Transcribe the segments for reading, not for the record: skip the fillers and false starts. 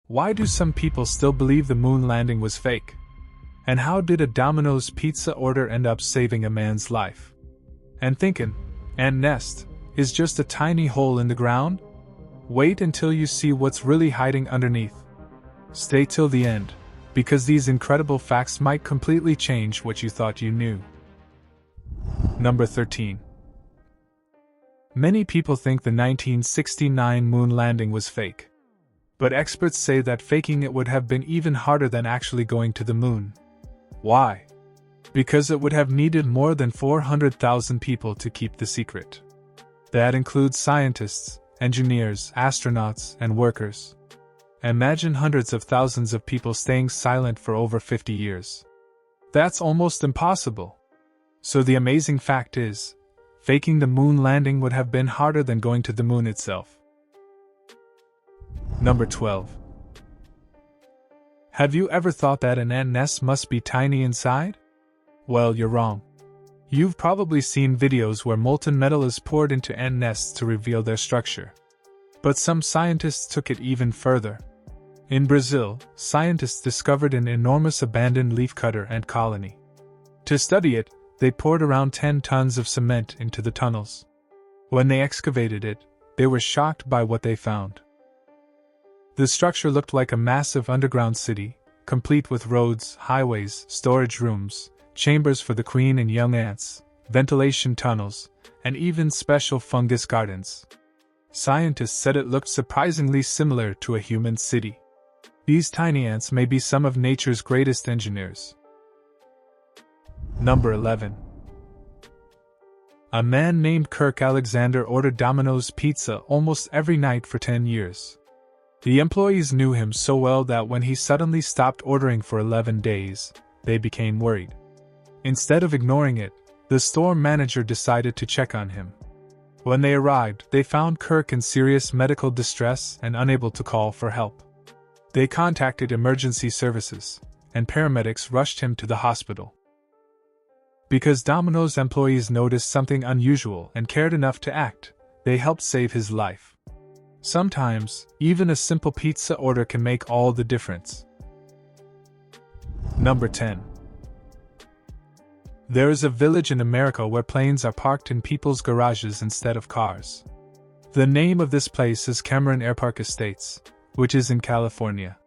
Why do some people still believe the moon landing was fake? And how did a Domino's pizza order end up saving a man's life? And thinking, ant nest, is just a tiny hole in the ground? Wait until you see what's really hiding underneath. Stay till the end, because these incredible facts might completely change what you thought you knew. Number 13. Many people think the 1969 moon landing was fake. But experts say that faking it would have been even harder than actually going to the moon. Why? Because it would have needed more than 400,000 people to keep the secret. That includes scientists, engineers, astronauts, and workers. Imagine hundreds of thousands of people staying silent for over 50 years. That's almost impossible. So the amazing fact is, faking the moon landing would have been harder than going to the moon itself. Number 12. Have you ever thought that an ant nest must be tiny inside? Well, you're wrong. You've probably seen videos where molten metal is poured into ant nests to reveal their structure. But some scientists took it even further. In Brazil, scientists discovered an enormous abandoned leafcutter ant colony. To study it, they poured around 10 tons of cement into the tunnels. When they excavated it, they were shocked by what they found. The structure looked like a massive underground city, complete with roads, highways, storage rooms, chambers for the queen and young ants, ventilation tunnels, and even special fungus gardens. Scientists said it looked surprisingly similar to a human city. These tiny ants may be some of nature's greatest engineers. Number 11. A man named Kirk Alexander ordered Domino's pizza almost every night for 10 years. The employees knew him so well that when he suddenly stopped ordering for 11 days, they became worried. Instead of ignoring it, the store manager decided to check on him. When they arrived, they found Kirk in serious medical distress and unable to call for help. They contacted emergency services, and paramedics rushed him to the hospital. Because Domino's employees noticed something unusual and cared enough to act, they helped save his life. Sometimes, even a simple pizza order can make all the difference. Number 10. There is a village in America where planes are parked in people's garages instead of cars. The name of this place is Cameron Air Park Estates, which is in California.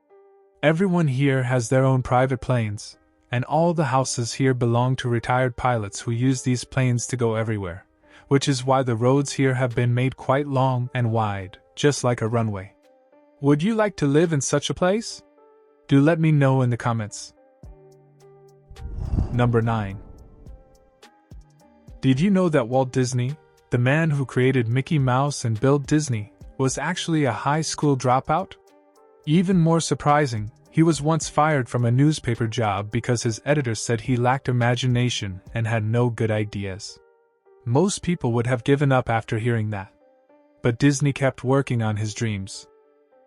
Everyone here has their own private planes, and all the houses here belong to retired pilots who use these planes to go everywhere, which is why the roads here have been made quite long and wide, just like a runway. Would you like to live in such a place? Do let me know in the comments. Number 9. Did you know that Walt Disney, the man who created Mickey Mouse and built Disney, was actually a high school dropout? Even more surprising, he was once fired from a newspaper job because his editor said he lacked imagination and had no good ideas. Most people would have given up after hearing that. But Disney kept working on his dreams.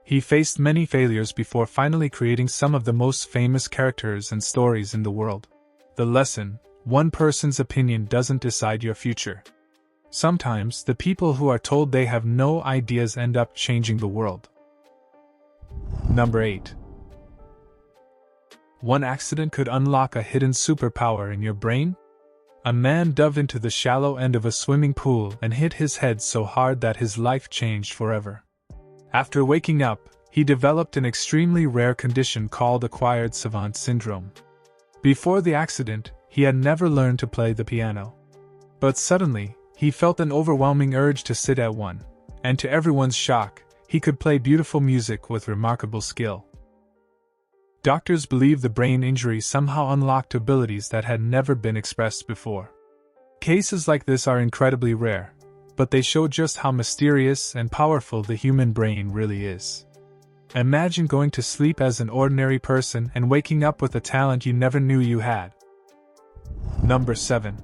He faced many failures before finally creating some of the most famous characters and stories in the world. The lesson: one person's opinion doesn't decide your future. Sometimes the people who are told they have no ideas end up changing the world. Number 8. One accident could unlock a hidden superpower in your brain? A man dove into the shallow end of a swimming pool and hit his head so hard that his life changed forever. After waking up, he developed an extremely rare condition called acquired savant syndrome. Before the accident, he had never learned to play the piano. But suddenly, he felt an overwhelming urge to sit at one, and to everyone's shock, he could play beautiful music with remarkable skill. Doctors believe the brain injury somehow unlocked abilities that had never been expressed before. Cases like this are incredibly rare, but they show just how mysterious and powerful the human brain really is. Imagine going to sleep as an ordinary person and waking up with a talent you never knew you had. Number 7.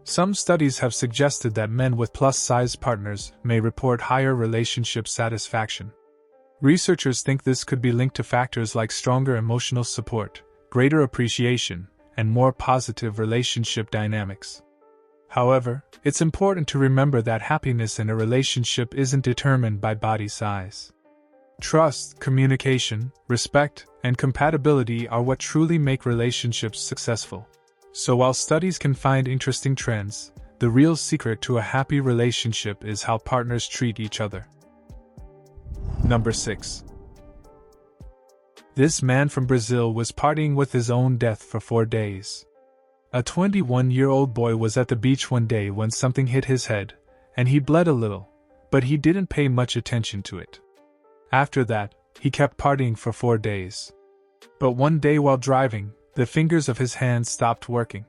Some studies have suggested that men with plus-size partners may report higher relationship satisfaction. Researchers think this could be linked to factors like stronger emotional support, greater appreciation, and more positive relationship dynamics. However, it's important to remember that happiness in a relationship isn't determined by body size. Trust, communication, respect, and compatibility are what truly make relationships successful. So while studies can find interesting trends, the real secret to a happy relationship is how partners treat each other. Number 6. This man from Brazil was partying with his own death for 4 days. A 21-year-old boy was at the beach one day when something hit his head, and he bled a little, but he didn't pay much attention to it. After that, he kept partying for 4 days. But one day while driving, the fingers of his hands stopped working.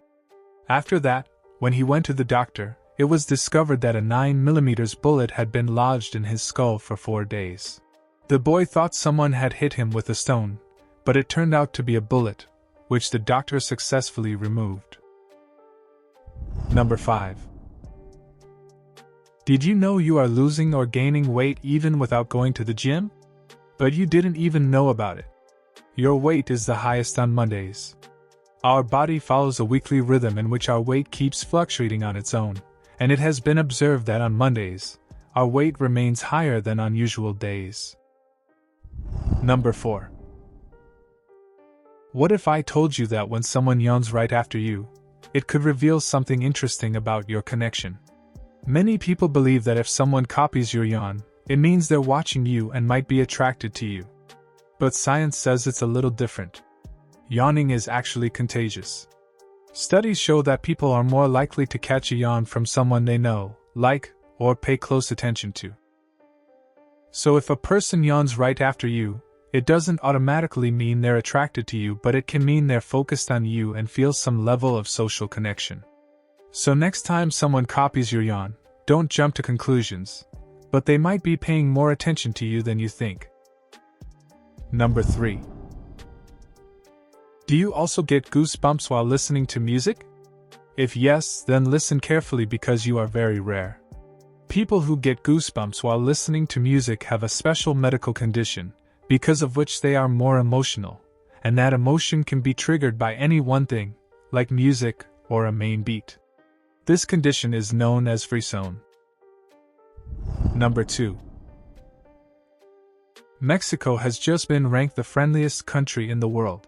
After that, when he went to the doctor, it was discovered that a 9mm bullet had been lodged in his skull for 4 days. The boy thought someone had hit him with a stone, but it turned out to be a bullet, which the doctor successfully removed. Number 5. Did you know you are losing or gaining weight even without going to the gym? But you didn't even know about it. Your weight is the highest on Mondays. Our body follows a weekly rhythm in which our weight keeps fluctuating on its own, and it has been observed that on Mondays, our weight remains higher than on usual days. Number 4. What if I told you that when someone yawns right after you, it could reveal something interesting about your connection? Many people believe that if someone copies your yawn, it means they're watching you and might be attracted to you. But science says it's a little different. Yawning is actually contagious. Studies show that people are more likely to catch a yawn from someone they know, like, or pay close attention to. So if a person yawns right after you, it doesn't automatically mean they're attracted to you, but it can mean they're focused on you and feel some level of social connection. So next time someone copies your yawn, don't jump to conclusions, but they might be paying more attention to you than you think. Number 3. Do you also get goosebumps while listening to music? If yes, then listen carefully because you are very rare. People who get goosebumps while listening to music have a special medical condition, because of which they are more emotional, and that emotion can be triggered by any one thing, like music or a main beat. This condition is known as frisson. Number 2. Mexico has just been ranked the friendliest country in the world.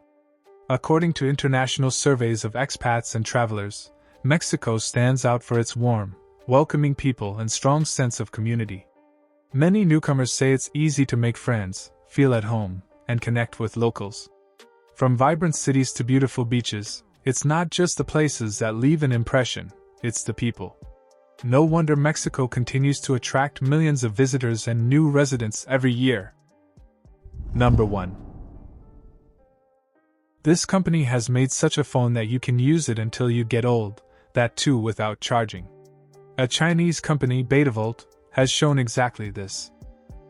According to international surveys of expats and travelers, Mexico stands out for its warm, welcoming people and strong sense of community. Many newcomers say it's easy to make friends, feel at home, and connect with locals. From vibrant cities to beautiful beaches, it's not just the places that leave an impression, it's the people. No wonder Mexico continues to attract millions of visitors and new residents every year. Number 1. This company has made such a phone that you can use it until you get old, that too without charging. A Chinese company, Betavolt, has shown exactly this.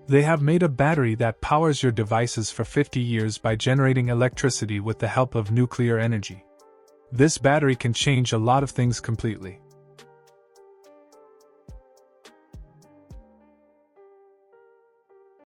They have made a battery that powers your devices for 50 years by generating electricity with the help of nuclear energy. This battery can change a lot of things completely.